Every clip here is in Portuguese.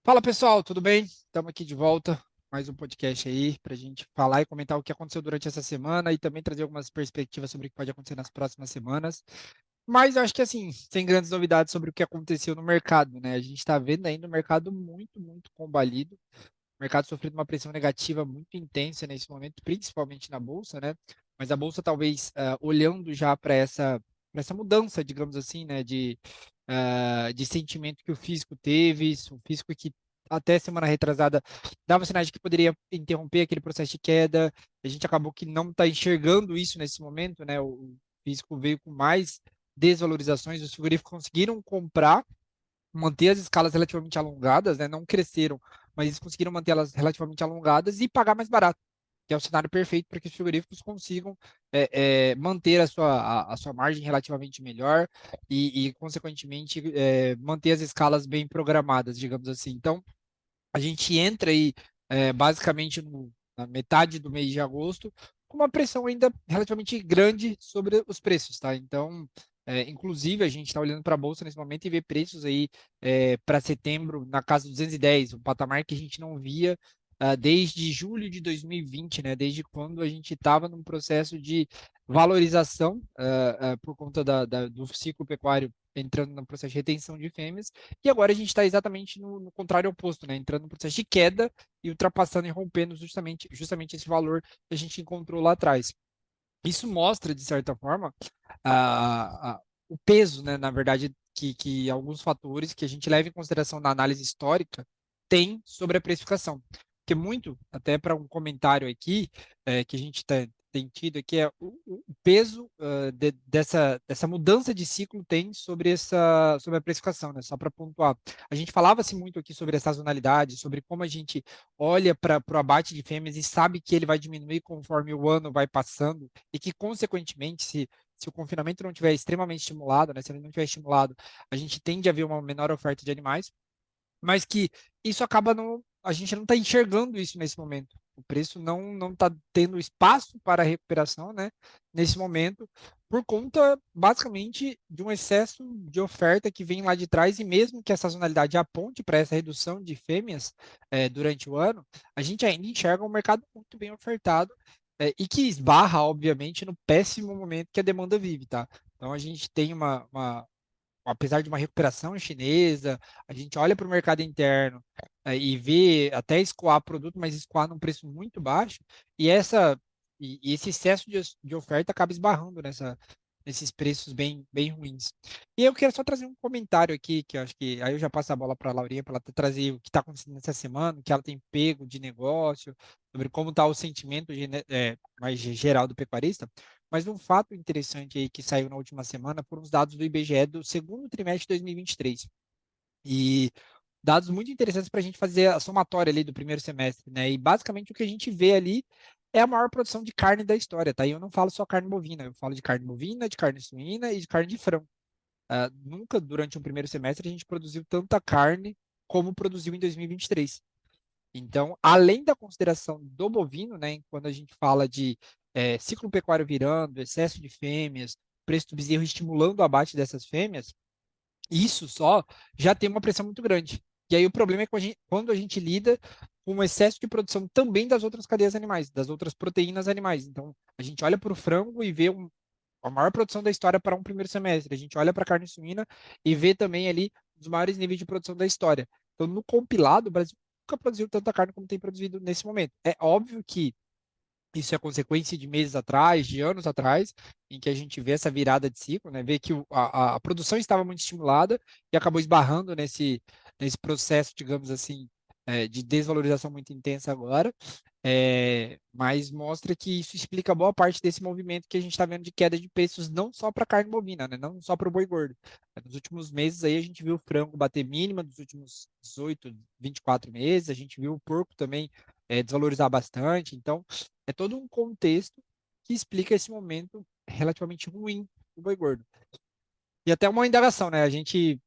Fala pessoal, tudo bem? Estamos aqui de volta, mais um podcast aí para a gente falar e comentar o que aconteceu durante essa semana e também trazer algumas perspectivas sobre o que pode acontecer nas próximas semanas. Mas eu acho que assim, sem grandes novidades sobre o que aconteceu no mercado, né? A gente está vendo ainda o mercado muito combalido, o mercado sofrendo uma pressão negativa muito intensa nesse momento, principalmente na bolsa, né? Mas a bolsa talvez olhando já para essa mudança, digamos assim, né, de sentimento que o físico teve, o físico que até semana retrasada dava sinais de que poderia interromper aquele processo de queda. A gente acabou que não está enxergando isso nesse momento, né? O físico veio com mais desvalorizações, os frigoríficos conseguiram comprar, manter as escalas relativamente alongadas, né? Não cresceram, mas eles conseguiram manter elas relativamente alongadas e pagar mais barato, que é o cenário perfeito para que os frigoríficos consigam manter a sua margem relativamente melhor consequentemente, manter as escalas bem programadas, digamos assim. Então, a gente entra aí basicamente na metade do mês de agosto com uma pressão ainda relativamente grande sobre os preços, tá? Então, inclusive, a gente está olhando para a bolsa nesse momento e vê preços aí para setembro na casa dos 210, um patamar que a gente não via desde julho de 2020, né? Desde quando a gente estava num processo de valorização por conta do ciclo pecuário entrando no processo de retenção de fêmeas, e agora a gente está exatamente no contrário oposto, né? Entrando no processo de queda e ultrapassando e rompendo justamente esse valor que a gente encontrou lá atrás. Isso mostra, de certa forma, o peso, né, na verdade, que alguns fatores que a gente leva em consideração na análise histórica tem sobre a precificação. Porque muito, até para um comentário aqui, que a gente tem tido aqui, é o peso dessa mudança de ciclo tem sobre a precificação, né? Só para pontuar. A gente falava-se muito aqui sobre a sazonalidade, sobre como a gente olha para o abate de fêmeas e sabe que ele vai diminuir conforme o ano vai passando e que, consequentemente, se o confinamento não tiver extremamente estimulado, né, se ele não tiver estimulado, a gente tende a ver uma menor oferta de animais, mas que isso acaba não, a gente não está enxergando isso nesse momento. O preço não está tendo espaço para recuperação, né, nesse momento, por conta, basicamente, de um excesso de oferta que vem lá de trás, e mesmo que a sazonalidade aponte para essa redução de fêmeas durante o ano, a gente ainda enxerga um mercado muito bem ofertado e que esbarra, obviamente, no péssimo momento que a demanda vive, tá? Então a gente tem apesar de uma recuperação chinesa, a gente olha para o mercado interno e vê até escoar produto, mas escoar num preço muito baixo, e e esse excesso de oferta acaba esbarrando nesses preços bem ruins. E eu quero só trazer um comentário aqui, que eu acho que aí eu já passo a bola para a Laurinha para ela trazer o que está acontecendo nessa semana, o que ela tem pego de negócio, sobre como está o sentimento mais geral do pecuarista. Mas um fato interessante aí que saiu na última semana foram os dados do IBGE do segundo trimestre de 2023. E dados muito interessantes para a gente fazer a somatória ali do primeiro semestre, né? E basicamente o que a gente vê ali é a maior produção de carne da história, tá? E eu não falo só carne bovina, eu falo de carne bovina, de carne suína e de carne de frango. Nunca durante um primeiro semestre a gente produziu tanta carne como produziu em 2023. Então, além da consideração do bovino, né, quando a gente fala de ciclo pecuário virando, excesso de fêmeas, preço do bezerro estimulando o abate dessas fêmeas, isso só já tem uma pressão muito grande. E aí o problema é que quando a gente lida com o excesso de produção também das outras cadeias animais, das outras proteínas animais. Então, a gente olha para o frango e vê a maior produção da história para um primeiro semestre. A gente olha para a carne suína e vê também ali os maiores níveis de produção da história. Então, no compilado, o Brasil nunca produziu tanta carne como tem produzido nesse momento. É óbvio que isso é consequência de meses atrás, de anos atrás, em que a gente vê essa virada de ciclo, né? Vê que a produção estava muito estimulada e acabou esbarrando nesse processo, digamos assim, de desvalorização muito intensa agora. Mas mostra que isso explica boa parte desse movimento que a gente está vendo de queda de preços, não só para carne bovina, né? Não só para o boi gordo. Nos últimos meses aí a gente viu o frango bater mínima dos últimos 18, 24 meses, a gente viu o porco também desvalorizar bastante. Então, é todo um contexto que explica esse momento relativamente ruim do boi gordo. E até uma indagação, né?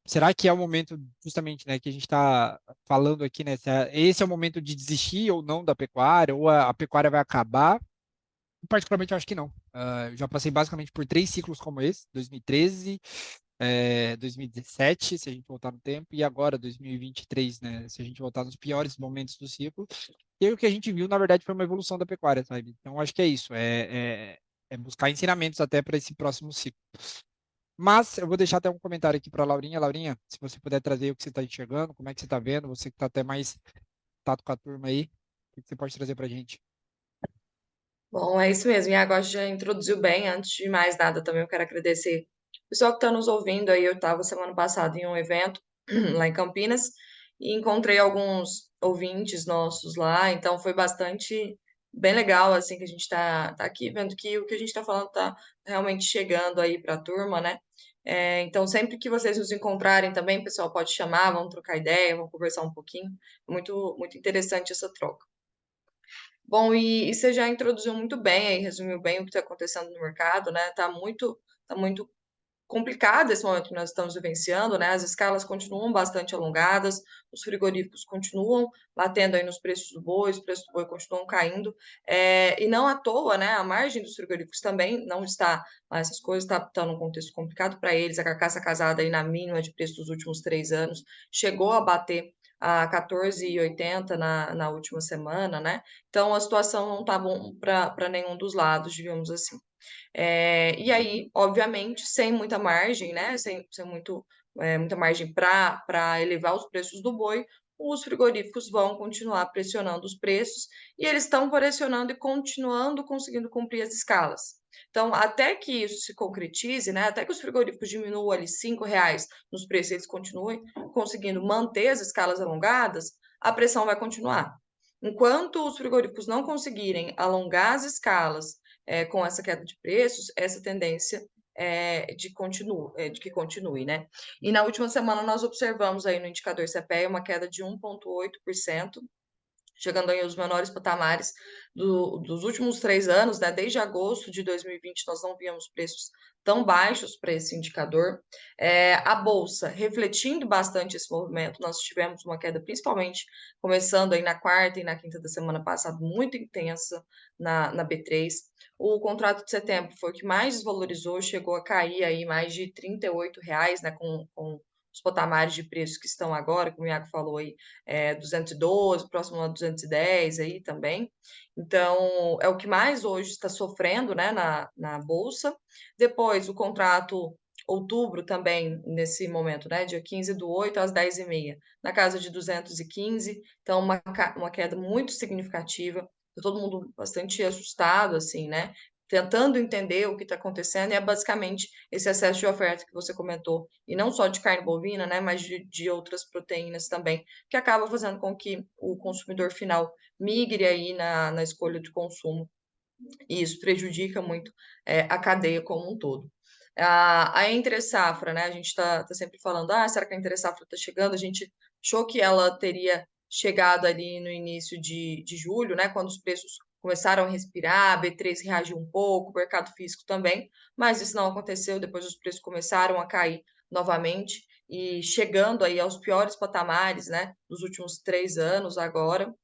Será que é o momento justamente, né, que a gente está falando aqui, né? Se esse é o momento de desistir ou não da pecuária, ou a pecuária vai acabar? Particularmente, eu acho que não. Eu já passei basicamente por três ciclos como esse, 2013. 2017, se a gente voltar no tempo, e agora 2023, né? Se a gente voltar nos piores momentos do ciclo. E aí o que a gente viu, na verdade, foi uma evolução da pecuária, sabe? Então, acho que é isso, é buscar ensinamentos até para esse próximo ciclo. Mas eu vou deixar até um comentário aqui para a Laurinha. Laurinha, se você puder trazer o que você está enxergando, como é que você está vendo, você que está até mais tato com a turma aí, o que você pode trazer para a gente? Bom, é isso mesmo. E agora já introduziu bem. Antes de mais nada, também eu quero agradecer o pessoal que está nos ouvindo aí. Eu estava semana passada em um evento lá em Campinas e encontrei alguns ouvintes nossos lá. Então foi bastante bem legal assim que a gente está aqui vendo que o que a gente está falando está realmente chegando aí para a turma, né? Então sempre que vocês nos encontrarem também, pessoal, pode chamar, vamos trocar ideia, vamos conversar um pouquinho. Muito interessante essa troca. Bom, e você já introduziu muito bem aí, resumiu bem o que está acontecendo no mercado, né? Tá muito complicado esse momento que nós estamos vivenciando, né? As escalas continuam bastante alongadas, os frigoríficos continuam batendo aí nos preços do boi, os preços do boi continuam caindo, e não à toa, né? A margem dos frigoríficos também não está, essas coisas tá num contexto complicado para eles, a carcaça casada aí na mínima de preço dos últimos 3 anos chegou a bater a 14,80 na última semana, né? Então a situação não está bom para nenhum dos lados, digamos assim. E aí, obviamente, sem muita margem, né? Muita margem para elevar os preços do boi, os frigoríficos vão continuar pressionando os preços e eles estão pressionando e continuando conseguindo cumprir as escalas. Então, até que isso se concretize, né? Até que os frigoríficos diminuam ali R$ 5 nos preços, eles continuem conseguindo manter as escalas alongadas, a pressão vai continuar. Enquanto os frigoríficos não conseguirem alongar as escalas com essa queda de preços, essa tendência de que continue, né? E na última semana nós observamos aí no indicador CPEA uma queda de 1,8%, chegando aí aos menores patamares dos últimos 3 anos, né? Desde agosto de 2020, nós não víamos preços tão baixos para esse indicador. A Bolsa, refletindo bastante esse movimento, nós tivemos uma queda, principalmente começando aí na quarta e na quinta da semana passada, muito intensa na B3. O contrato de setembro foi o que mais desvalorizou, chegou a cair aí mais de R$ 38, né, com os patamares de preços que estão agora, como o Iago falou aí, 212, próximo a 210 aí também. Então, é o que mais hoje está sofrendo, né, na Bolsa. Depois, o contrato outubro também, nesse momento, né, dia 15/8 às 10h30, na casa de 215, então uma queda muito significativa, tá todo mundo bastante assustado, assim, né, tentando entender o que está acontecendo, e é basicamente esse excesso de oferta que você comentou, e não só de carne bovina, né, mas de outras proteínas também, que acaba fazendo com que o consumidor final migre aí na escolha de consumo, e isso prejudica muito a cadeia como um todo. A entre-safra, né? A gente está sempre falando, será que a entre-safra está chegando? A gente achou que ela teria chegado ali no início de julho, né? Quando os preços começaram a respirar, a B3 reagiu um pouco, o mercado físico também, mas isso não aconteceu, depois os preços começaram a cair novamente e chegando aí aos piores patamares, né? Dos últimos 3 anos agora,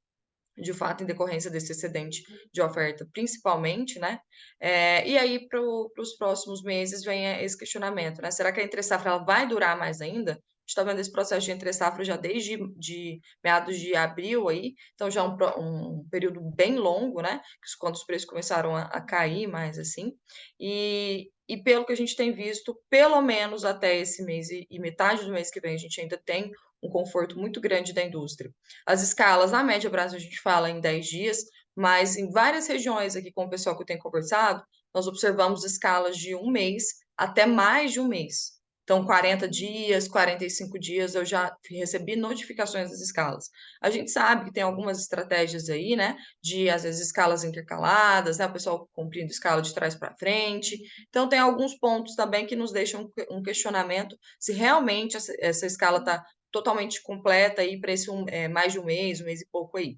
de fato, em decorrência desse excedente de oferta, principalmente, né? E aí, para os próximos meses, vem esse questionamento, né? Será que a entre-safra ela vai durar mais ainda? A gente está vendo esse processo de entre-safra já desde meados de abril aí, então já um período bem longo, né? Quando os preços começaram a cair mais assim. E pelo que a gente tem visto, pelo menos até esse mês e metade do mês que vem, a gente ainda tem um conforto muito grande da indústria. As escalas, na média Brasil, a gente fala em 10 dias, mas em várias regiões aqui com o pessoal que eu tenho conversado, nós observamos escalas de um mês até mais de um mês. Então, 40 dias, 45 dias, eu já recebi notificações das escalas. A gente sabe que tem algumas estratégias aí, né, de às vezes escalas intercaladas, né, o pessoal cumprindo escala de trás para frente. Então, tem alguns pontos também que nos deixam um questionamento se realmente essa escala está totalmente completa aí para esse mais de um mês e pouco aí.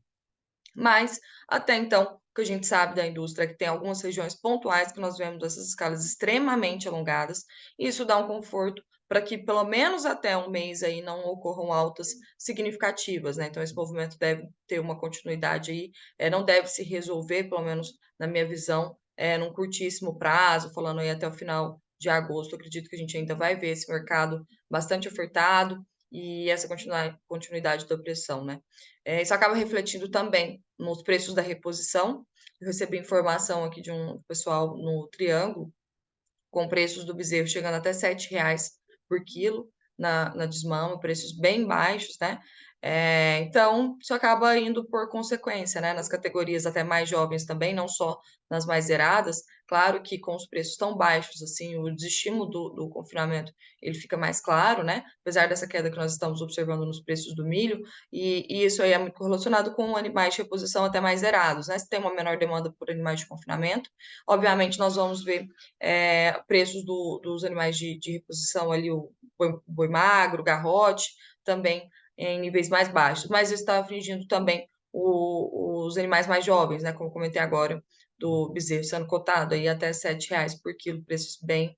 Mas, até então, o que a gente sabe da indústria é que tem algumas regiões pontuais que nós vemos essas escalas extremamente alongadas, e isso dá um conforto para que pelo menos até um mês aí não ocorram altas significativas, né? Então, esse movimento deve ter uma continuidade aí, não deve se resolver, pelo menos na minha visão, num curtíssimo prazo, falando aí até o final de agosto, acredito que a gente ainda vai ver esse mercado bastante ofertado e essa continuidade da pressão, né? Isso acaba refletindo também nos preços da reposição. Eu recebi informação aqui de um pessoal no Triângulo, com preços do bezerro chegando até R$ 7 por quilo na desmama, preços bem baixos, né? Então, isso acaba indo por consequência, né? Nas categorias até mais jovens também, não só nas mais zeradas. Claro que com os preços tão baixos, assim, o desestímulo do confinamento, ele fica mais claro, né? Apesar dessa queda que nós estamos observando nos preços do milho, e isso aí é muito correlacionado com animais de reposição até mais zerados, né? Se tem uma menor demanda por animais de confinamento, obviamente nós vamos ver preços dos animais de reposição ali, o boi magro, garrote, também em níveis mais baixos, mas está afligindo também os animais mais jovens, né? Como comentei agora, do bezerro sendo cotado aí até R$ 7 por quilo, preços bem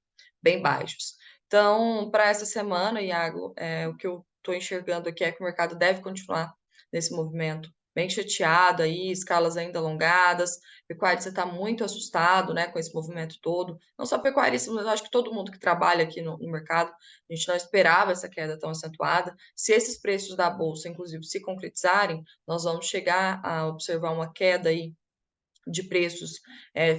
baixos. Então, para essa semana, Iago, o que eu estou enxergando aqui é que o mercado deve continuar nesse movimento bem chateado aí, escalas ainda alongadas, pecuarista está muito assustado, né, com esse movimento todo, não só pecuarista, mas eu acho que todo mundo que trabalha aqui no mercado, a gente não esperava essa queda tão acentuada. Se esses preços da bolsa, inclusive, se concretizarem, nós vamos chegar a observar uma queda aí de preços,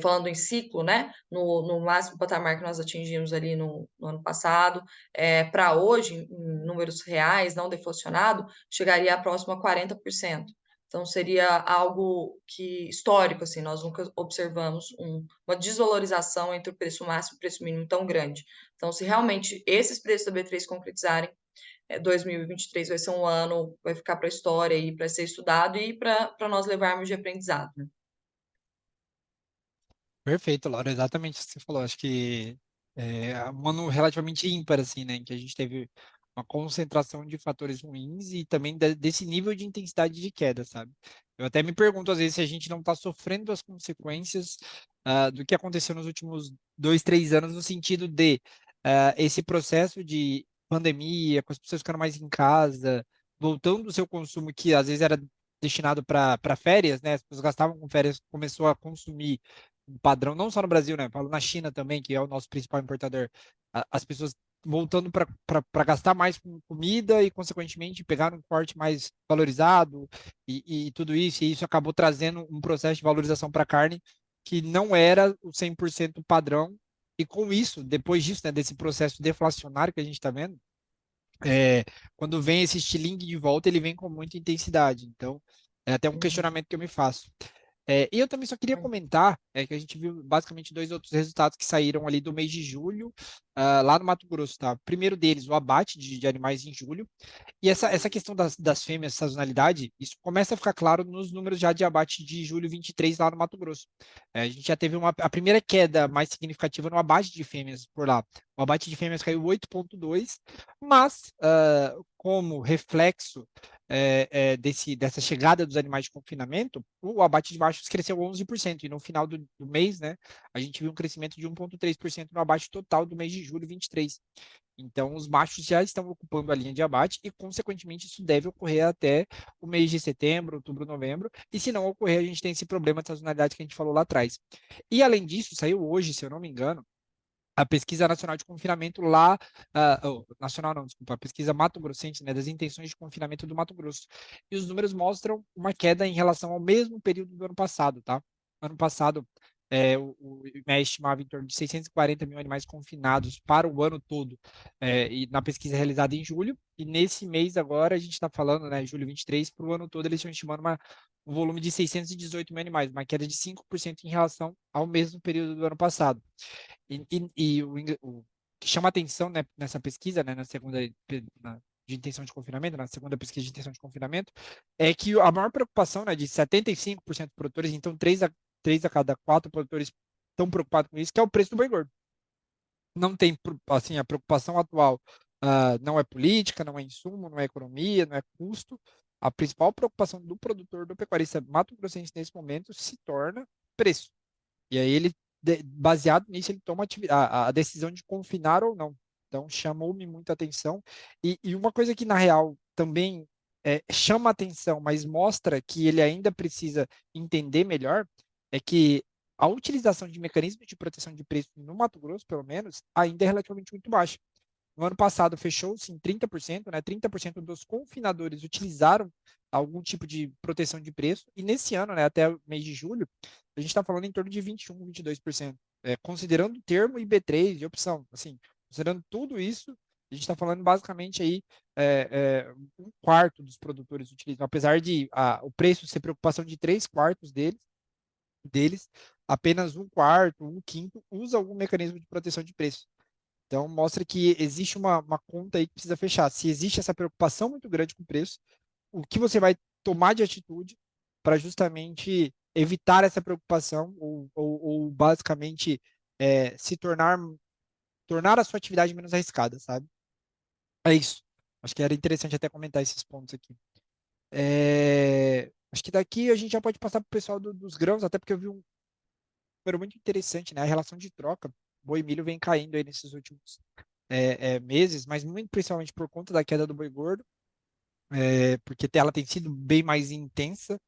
falando em ciclo, né, no máximo patamar que nós atingimos ali no ano passado, para hoje, em números reais, não deflacionado, chegaria a próximo a 40%. Então, seria algo que histórico, assim, nós nunca observamos uma desvalorização entre o preço máximo e o preço mínimo tão grande. Então, se realmente esses preços da B3 concretizarem, 2023 vai ser um ano, vai ficar para a história e para ser estudado e para nós levarmos de aprendizado, né? Perfeito, Laura, exatamente o que você falou. Acho que é um ano relativamente ímpar, assim, né, em que a gente teve uma concentração de fatores ruins e também desse nível de intensidade de queda, sabe? Eu até me pergunto, às vezes, se a gente não está sofrendo as consequências do que aconteceu nos últimos 2, 3 anos, no sentido de esse processo de pandemia, com as pessoas ficando mais em casa, voltando o seu consumo que às vezes era destinado para férias, né? As pessoas gastavam com férias, começou a consumir um padrão, não só no Brasil, né? Falo na China também, que é o nosso principal importador. As pessoas voltando para gastar mais com comida e, consequentemente, pegar um corte mais valorizado e tudo isso. E isso acabou trazendo um processo de valorização para a carne que não era o 100% padrão. E com isso, depois disso, né, desse processo deflacionário que a gente está vendo, é, quando vem esse estilingue de volta, ele vem com muita intensidade. Então, é até um Uhum. questionamento que eu me faço. E eu também só queria comentar que a gente viu basicamente dois outros resultados que saíram ali do mês de julho, lá no Mato Grosso, tá? Primeiro deles, o abate de animais em julho. E essa questão das fêmeas, sazonalidade, isso começa a ficar claro nos números já de abate de julho 23 lá no Mato Grosso. A gente já teve a primeira queda mais significativa no abate de fêmeas por lá. O abate de fêmeas caiu 8,2, mas como reflexo dessa chegada dos animais de confinamento, o abate de machos cresceu 11%, e no final do mês, né, a gente viu um crescimento de 1,3% no abate total do mês de julho 23. Então, os machos já estão ocupando a linha de abate e, consequentemente, isso deve ocorrer até o mês de setembro, outubro, novembro. E se não ocorrer, a gente tem esse problema de sazonalidade que a gente falou lá atrás. E, além disso, saiu hoje, se eu não me engano, a pesquisa nacional de confinamento lá, nacional não, desculpa, a pesquisa Mato Grossense, né, das intenções de confinamento do Mato Grosso. E os números mostram uma queda em relação ao mesmo período do ano passado, tá? Ano passado, o IMEA estimava em torno de 640 mil animais confinados para o ano todo, e na pesquisa realizada em julho, e nesse mês agora, a gente está falando, né, julho 23, para o ano todo, eles estão estimando um volume de 618 mil animais, uma queda de 5% em relação ao mesmo período do ano passado. E o que chama atenção, né, nessa pesquisa, né, de intenção de confinamento, na segunda pesquisa de intenção de confinamento, é que a maior preocupação, né, de 75% dos produtores, então 3 a cada 4 produtores estão preocupados com isso, que é o preço do boi gordo. Não tem, assim, a preocupação atual não é política, não é insumo, não é economia, não é custo. A principal preocupação do produtor, do pecuarista mato-grossense nesse momento se torna preço. E aí ele, baseado nisso, ele toma a decisão de confinar ou não. Então chamou-me muita atenção. E uma coisa que, na real, também chama atenção, mas mostra que ele ainda precisa entender melhor, é que a utilização de mecanismos de proteção de preço no Mato Grosso, pelo menos, ainda é relativamente muito baixa. No ano passado fechou-se em 30%, né? 30% dos confinadores utilizaram algum tipo de proteção de preço, e nesse ano, né, até o mês de julho, a gente está falando em torno de 21, 22%. Considerando o termo IB3 e opção, assim, considerando tudo isso, a gente está falando basicamente aí um quarto dos produtores utilizam, apesar de o preço ser preocupação de três quartos deles, apenas um quarto, um quinto usa algum mecanismo de proteção de preço. Então, mostra que existe uma conta aí que precisa fechar. Se existe essa preocupação muito grande com o preço, o que você vai tomar de atitude para justamente evitar essa preocupação ou basicamente se tornar a sua atividade menos arriscada, sabe? É isso. Acho que era interessante até comentar esses pontos aqui. Acho que daqui a gente já pode passar para o pessoal dos grãos, até porque eu vi um número muito interessante, né? A relação de troca, boi e milho vem caindo aí nesses últimos meses, mas muito principalmente por conta da queda do boi gordo, porque ela tem sido bem mais intensa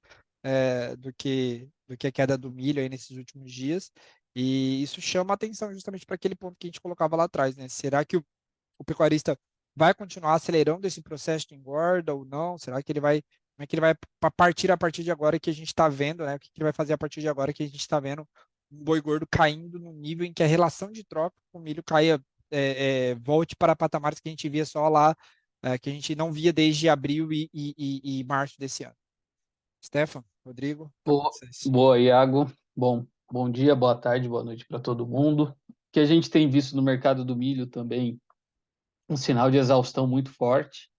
do que a queda do milho aí nesses últimos dias. E isso chama a atenção justamente para aquele ponto que a gente colocava lá atrás, né? Será que o pecuarista vai continuar acelerando esse processo de engorda ou não? Será que ele vai, como é que ele vai partir a partir de agora que a gente está vendo, né? O que ele vai fazer a partir de agora que a gente está vendo um boi gordo caindo no nível em que a relação de troca com o milho caia, volte para patamares que a gente via só lá, que a gente não via desde abril e março desse ano. Stefan, Rodrigo, tá com vocês. Boa, Iago. Bom dia, boa tarde, boa noite para todo mundo. O que a gente tem visto no mercado do milho também, um sinal de exaustão muito forte.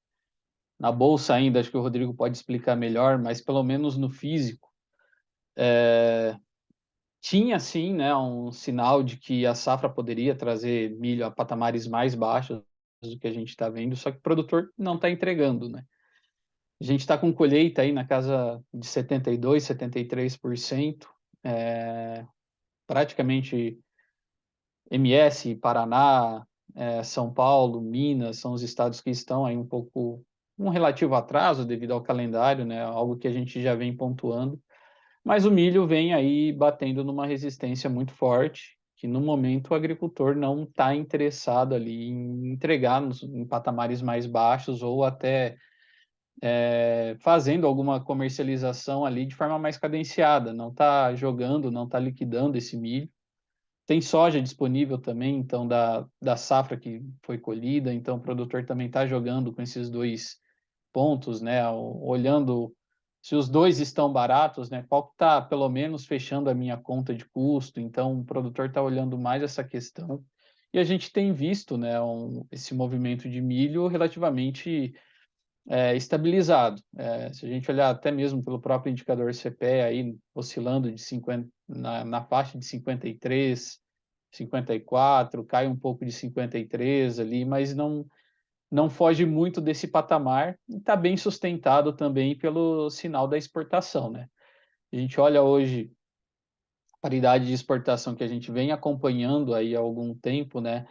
Na bolsa ainda, acho que o Rodrigo pode explicar melhor, mas pelo menos no físico, tinha sim, né, um sinal de que a safra poderia trazer milho a patamares mais baixos do que a gente está vendo, só que o produtor não está entregando, né? A gente está com colheita aí na casa de 72, 73%, praticamente MS, Paraná, São Paulo, Minas, são os estados que estão aí um relativo atraso devido ao calendário, né? Algo que a gente já vem pontuando. Mas o milho vem aí batendo numa resistência muito forte, que no momento o agricultor não está interessado ali em entregar em patamares mais baixos ou até fazendo alguma comercialização ali de forma mais cadenciada, não está jogando, não está liquidando esse milho. Tem soja disponível também, então, da safra que foi colhida, então o produtor também está jogando com esses dois pontos, né? Olhando se os dois estão baratos, né? Qual que está, pelo menos, fechando a minha conta de custo, então o produtor está olhando mais essa questão. E a gente tem visto, né, esse movimento de milho relativamente estabilizado. Se a gente olhar até mesmo pelo próprio indicador CPE, aí oscilando de 50, na faixa de 53, 54, cai um pouco de 53 ali, mas não foge muito desse patamar e está bem sustentado também pelo sinal da exportação, né? A gente olha hoje a paridade de exportação que a gente vem acompanhando aí há algum tempo, né?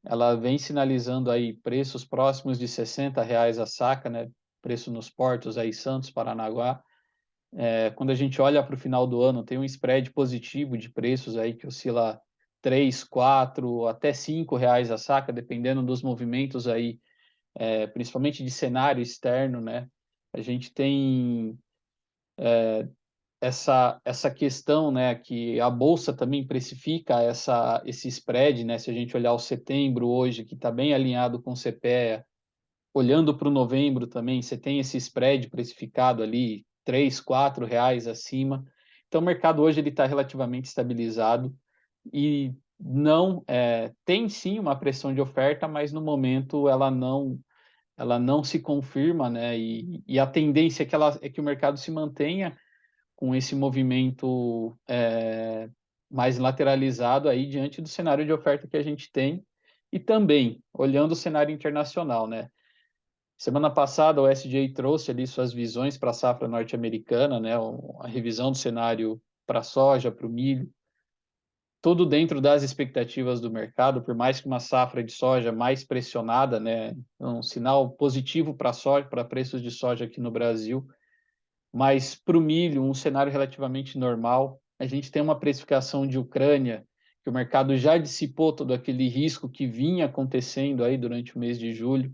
Ela vem sinalizando aí preços próximos de R$ 60 a saca, né? Preço nos portos aí, Santos, Paranaguá. Quando a gente olha para o final do ano, tem um spread positivo de preços aí que oscila 3, 4, até R$ 5 a saca, dependendo dos movimentos aí, principalmente de cenário externo, né? A gente tem essa questão, né, que a bolsa também precifica esse spread, né? Se a gente olhar o setembro hoje, que está bem alinhado com o CPEA, olhando para o novembro também, você tem esse spread precificado ali, R$ 3, R$ 4 acima. Então, o mercado hoje ele está relativamente estabilizado e não tem sim uma pressão de oferta, mas no momento ela não se confirma, né? E a tendência é que o mercado se mantenha com esse movimento mais lateralizado aí diante do cenário de oferta que a gente tem e também olhando o cenário internacional, né? Semana passada o SJ trouxe ali suas visões para a safra norte-americana, né? A revisão do cenário para a soja, para o milho, tudo dentro das expectativas do mercado, por mais que uma safra de soja mais pressionada, né? Um sinal positivo para a soja, para preços de soja aqui no Brasil, mas para o milho, um cenário relativamente normal. A gente tem uma precificação de Ucrânia, que o mercado já dissipou todo aquele risco que vinha acontecendo aí durante o mês de julho.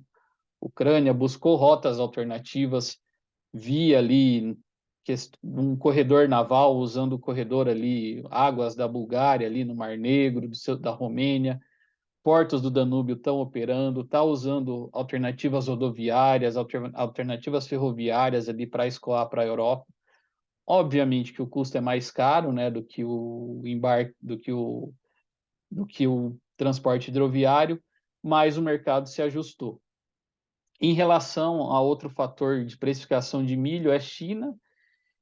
Ucrânia buscou rotas alternativas, via ali um corredor naval, usando o corredor ali, águas da Bulgária, ali no Mar Negro, da Romênia, portos do Danúbio estão operando, está usando alternativas rodoviárias, alternativas ferroviárias ali para escoar para a Europa. Obviamente que o custo é mais caro, né, do que o embarque, do que o transporte hidroviário, mas o mercado se ajustou. Em relação a outro fator de precificação de milho, é China,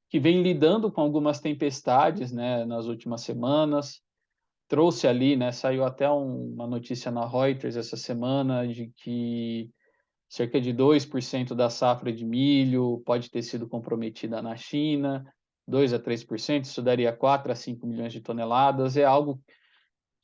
que vem lidando com algumas tempestades, né, nas últimas semanas. Trouxe ali, né, saiu até uma notícia na Reuters essa semana de que cerca de 2% da safra de milho pode ter sido comprometida na China, 2 a 3%, isso daria 4 a 5 milhões de toneladas. É algo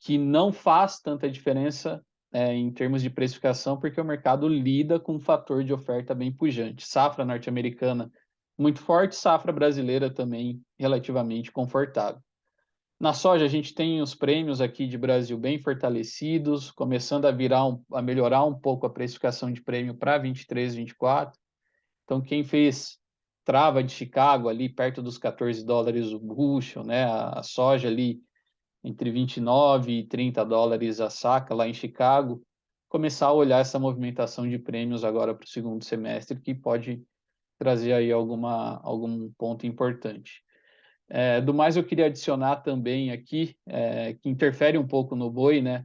que não faz tanta diferença em termos de precificação, porque o mercado lida com um fator de oferta bem pujante. Safra norte-americana muito forte, safra brasileira também relativamente confortável. Na soja, a gente tem os prêmios aqui de Brasil bem fortalecidos, começando a melhorar um pouco a precificação de prêmio para 23, 24. Então, quem fez trava de Chicago ali perto dos 14 dólares o bushel, né? A soja ali entre 29 e 30 dólares a saca lá em Chicago, começar a olhar essa movimentação de prêmios agora para o segundo semestre, que pode trazer aí algum ponto importante. Do mais, eu queria adicionar também aqui, que interfere um pouco no boi, né?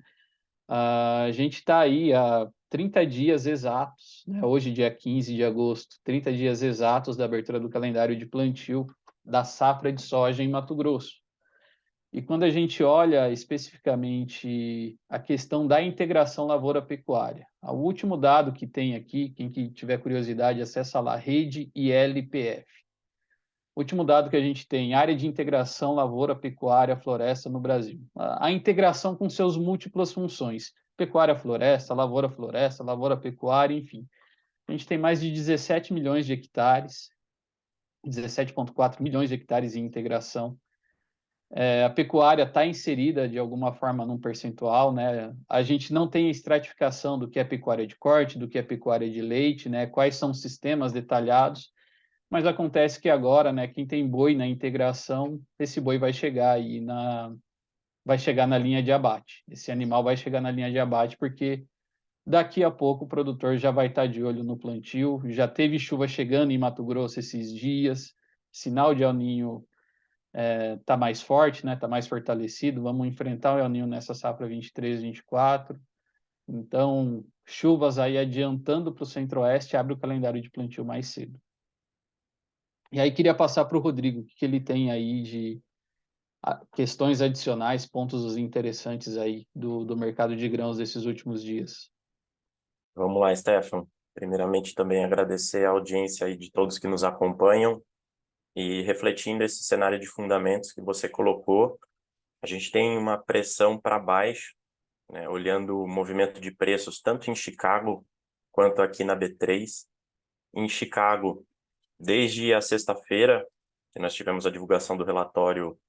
A gente está aí há 30 dias exatos, né? Hoje, dia 15 de agosto, 30 dias exatos da abertura do calendário de plantio da safra de soja em Mato Grosso. E quando a gente olha especificamente a questão da integração lavoura-pecuária, o último dado que tem aqui, quem que tiver curiosidade, acessa lá, Rede ILPF. O último dado que a gente tem, área de integração lavoura-pecuária-floresta no Brasil. A integração com seus múltiplas funções, pecuária-floresta, lavoura-floresta, lavoura-pecuária, enfim. A gente tem mais de 17 milhões de hectares, 17,4 milhões de hectares em integração. A pecuária está inserida de alguma forma num percentual, né? A gente não tem a estratificação do que é pecuária de corte, do que é pecuária de leite, né? Quais são os sistemas detalhados, mas acontece que agora, né, quem tem boi na integração, esse boi vai chegar aí vai chegar na linha de abate. Esse animal vai chegar na linha de abate porque daqui a pouco o produtor já vai estar de olho no plantio, já teve chuva chegando em Mato Grosso esses dias, sinal de El Niño está mais forte, né? Está mais fortalecido. Vamos enfrentar o El Niño nessa safra 23, 24. Então, chuvas aí adiantando para o Centro-Oeste, abre o calendário de plantio mais cedo. E aí queria passar para o Rodrigo, o que ele tem aí de questões adicionais, pontos interessantes aí do mercado de grãos desses últimos dias. Vamos lá, Stefan. Primeiramente, também agradecer a audiência aí de todos que nos acompanham. E refletindo esse cenário de fundamentos que você colocou, a gente tem uma pressão para baixo, né, olhando o movimento de preços tanto em Chicago quanto aqui na B3. Em Chicago, desde a sexta-feira, que nós tivemos a divulgação do relatório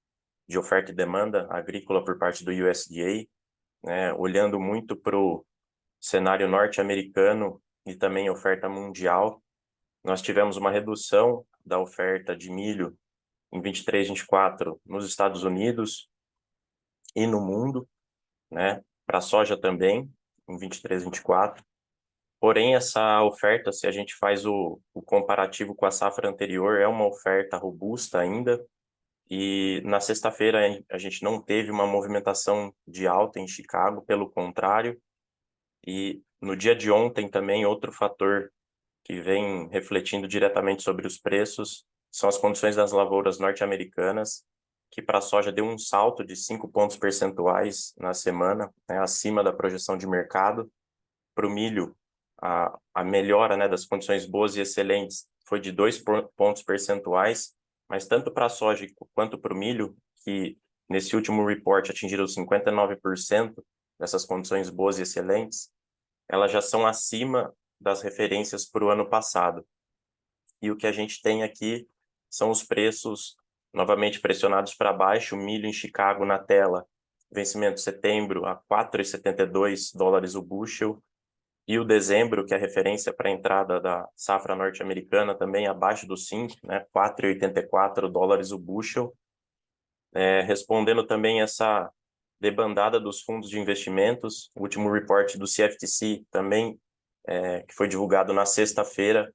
de oferta e demanda agrícola por parte do USDA, né, olhando muito para o cenário norte-americano e também oferta mundial, nós tivemos uma redução da oferta de milho em 23, 24 nos Estados Unidos e no mundo, né? Para a soja também, em 23, 24. Porém, essa oferta, se a gente faz o comparativo com a safra anterior, é uma oferta robusta ainda. E na sexta-feira a gente não teve uma movimentação de alta em Chicago, pelo contrário. E no dia de ontem também, outro fator que vem refletindo diretamente sobre os preços são as condições das lavouras norte-americanas, que para a soja deu um salto de 5 pontos percentuais na semana, né, acima da projeção de mercado. Para o milho, a melhora, né, das condições boas e excelentes foi de 2 pontos percentuais, mas tanto para a soja quanto para o milho, que nesse último report atingiram 59% dessas condições boas e excelentes, elas já são acima das referências para o ano passado. E o que a gente tem aqui são os preços novamente pressionados para baixo. O milho em Chicago na tela, vencimento setembro a 4,72 dólares o bushel. E o dezembro, que é a referência para a entrada da safra norte-americana, também abaixo do 5, né, 4,84 dólares o bushel. Respondendo também essa debandada dos fundos de investimentos, o último report do CFTC também, que foi divulgado na sexta-feira,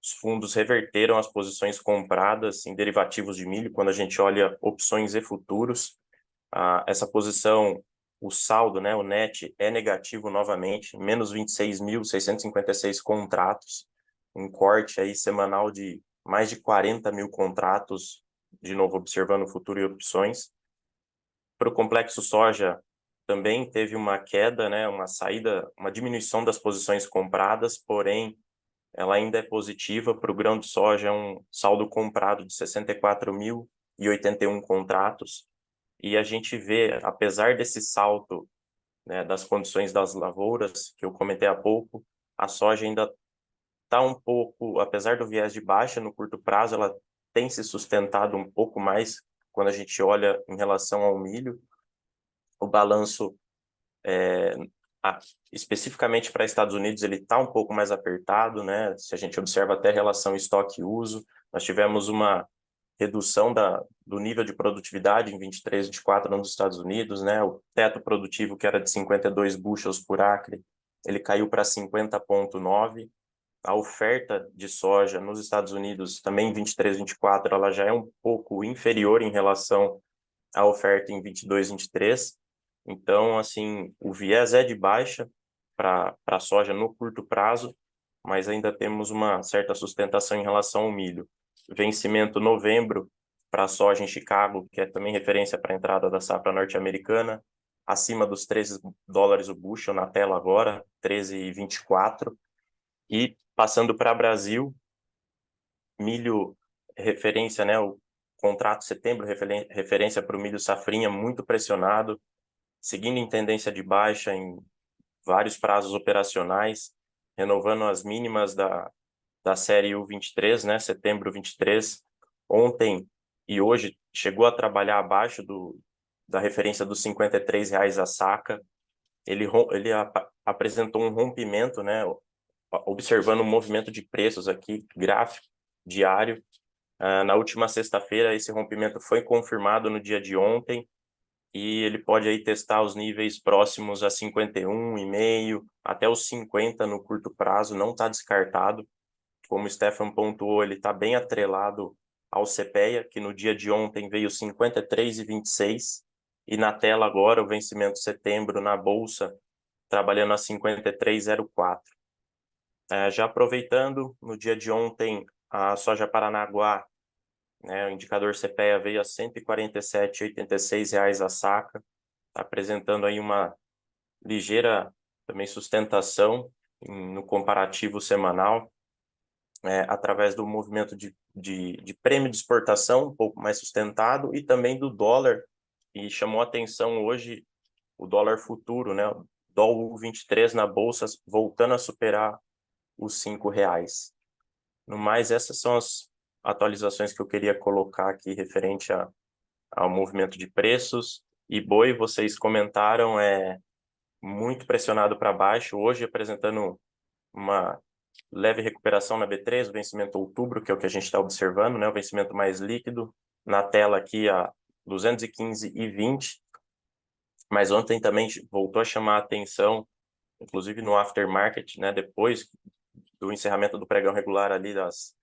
os fundos reverteram as posições compradas em derivativos de milho. Quando a gente olha opções e futuros, essa posição, o saldo, né, o net, é negativo novamente, menos 26.656 contratos, um corte aí semanal de mais de 40 mil contratos, de novo observando futuro e opções. Para o complexo soja, também teve uma queda, né, uma saída, uma diminuição das posições compradas, porém, ela ainda é positiva. Para o grão de soja, é um saldo comprado de 64.081 contratos, e a gente vê, apesar desse salto, né, das condições das lavouras, que eu comentei há pouco, a soja ainda está um pouco, apesar do viés de baixa no curto prazo, ela tem se sustentado um pouco mais quando a gente olha em relação ao milho. O balanço, especificamente para Estados Unidos, ele está um pouco mais apertado, né? Se a gente observa até relação estoque e uso, nós tivemos uma redução do nível de produtividade em 23, 24 nos Estados Unidos, né? O teto produtivo, que era de 52 bushels por acre, ele caiu para 50,9. A oferta de soja nos Estados Unidos, também em 23, 24, ela já é um pouco inferior em relação à oferta em 22, 23. Então, assim, o viés é de baixa para a soja no curto prazo, mas ainda temos uma certa sustentação em relação ao milho. Vencimento novembro para a soja em Chicago, que é também referência para a entrada da safra norte-americana, acima dos 13 dólares o bushel na tela agora, 13,24. E passando para Brasil, milho referência, né, o contrato setembro referência para o milho safrinha muito pressionado, seguindo em tendência de baixa em vários prazos operacionais, renovando as mínimas da série U23, né, setembro 23. Ontem e hoje chegou a trabalhar abaixo da referência dos R$ 53 a saca. Ele apresentou um rompimento, né, observando o movimento de preços aqui, gráfico, diário. Na última sexta-feira, esse rompimento foi confirmado no dia de ontem, e ele pode aí testar os níveis próximos a 51,5, até os 50 no curto prazo, não está descartado. Como o Stefan pontuou, ele está bem atrelado ao CPEA, que no dia de ontem veio 53,26, e na tela agora o vencimento de setembro na Bolsa, trabalhando a 53,04. Já aproveitando, no dia de ontem, a soja Paranaguá, né, o indicador CPEA veio a R$ 147,86 a saca, apresentando aí uma ligeira também sustentação no comparativo semanal, através do movimento de prêmio de exportação um pouco mais sustentado, e também do dólar, e chamou a atenção hoje o dólar futuro, né, o dólar 23 na bolsa voltando a superar os R$ 5. No mais, essas são as atualizações que eu queria colocar aqui referente ao movimento de preços. E boi, vocês comentaram, é muito pressionado para baixo, hoje apresentando uma leve recuperação na B3, o vencimento outubro, que é o que a gente está observando, né, o vencimento mais líquido, na tela aqui a 215,20, mas ontem também voltou a chamar a atenção, inclusive no aftermarket, né, depois do encerramento do pregão regular ali das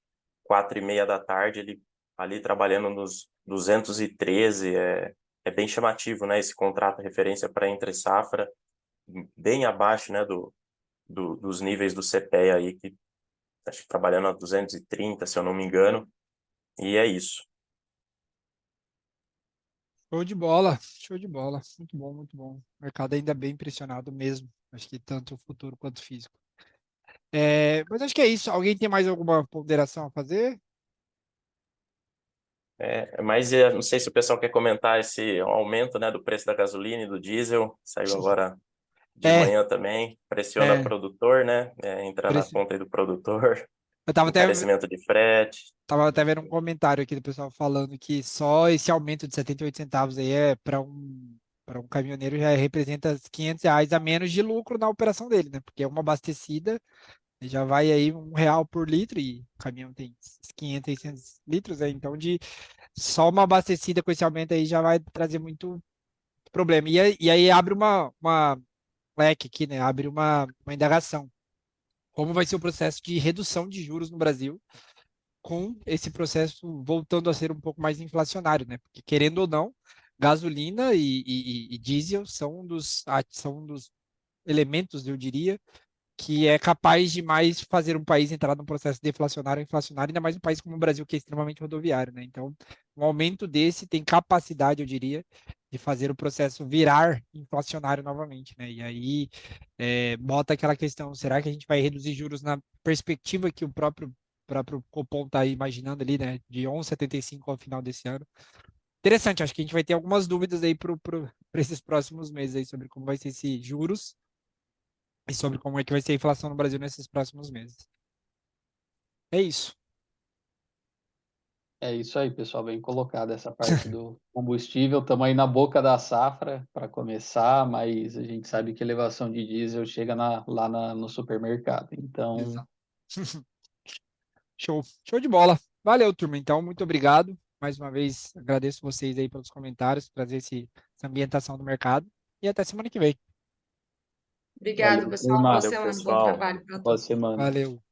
4:30 da tarde, ele ali trabalhando nos 213, é bem chamativo, né, esse contrato referência para entre safra, bem abaixo, né, dos níveis do CPEA aí, que acho que trabalhando a 230, se eu não me engano, e é isso. Show de bola, show de bola. Muito bom, muito bom. O mercado ainda bem pressionado mesmo. Acho que tanto o futuro quanto o físico. Mas acho que é isso. Alguém tem mais alguma ponderação a fazer? Mas não sei se o pessoal quer comentar esse aumento, né, do preço da gasolina e do diesel, saiu agora de É, manhã também, pressiona é, produtor, né, entra na preci- conta aí do produtor. Eu tava até, encarecimento de frete. tava até vendo um comentário aqui do pessoal falando que só esse aumento de 78 centavos aí é para um caminhoneiro já representa R$ 500 a menos de lucro na operação dele, né? Porque é uma abastecida, já vai aí R$ 1 por litro e o caminhão tem 500, 600 litros, né? Então só uma abastecida com esse aumento aí já vai trazer muito problema. E aí abre uma leque aqui, né? Abre uma indagação. Como vai ser o processo de redução de juros no Brasil com esse processo voltando a ser um pouco mais inflacionário, né? Porque, querendo ou não, gasolina e diesel são um dos elementos, eu diria, que é capaz de mais fazer um país entrar num processo deflacionário ou inflacionário, ainda mais um país como o Brasil, que é extremamente rodoviário, né? Então, um aumento desse tem capacidade, eu diria, de fazer o processo virar inflacionário novamente, né? E aí bota aquela questão, será que a gente vai reduzir juros na perspectiva que o próprio Copom está imaginando ali, né? De 11,75 ao final desse ano. Interessante, acho que a gente vai ter algumas dúvidas aí para esses próximos meses aí sobre como vai ser esses juros e sobre como é que vai ser a inflação no Brasil nesses próximos meses. É isso. É isso aí, pessoal, bem colocado essa parte do combustível. Estamos aí na boca da safra para começar, mas a gente sabe que a elevação de diesel chega no supermercado. Então, Exato. Show. Show de bola. Valeu, turma. Então, muito obrigado. Mais uma vez, agradeço vocês aí pelos comentários, trazer essa ambientação do mercado. E até semana que vem. Obrigada, valeu, pessoal. turma. Boa Valeu, semana, bom pessoal. trabalho para Boa todos. semana. Valeu.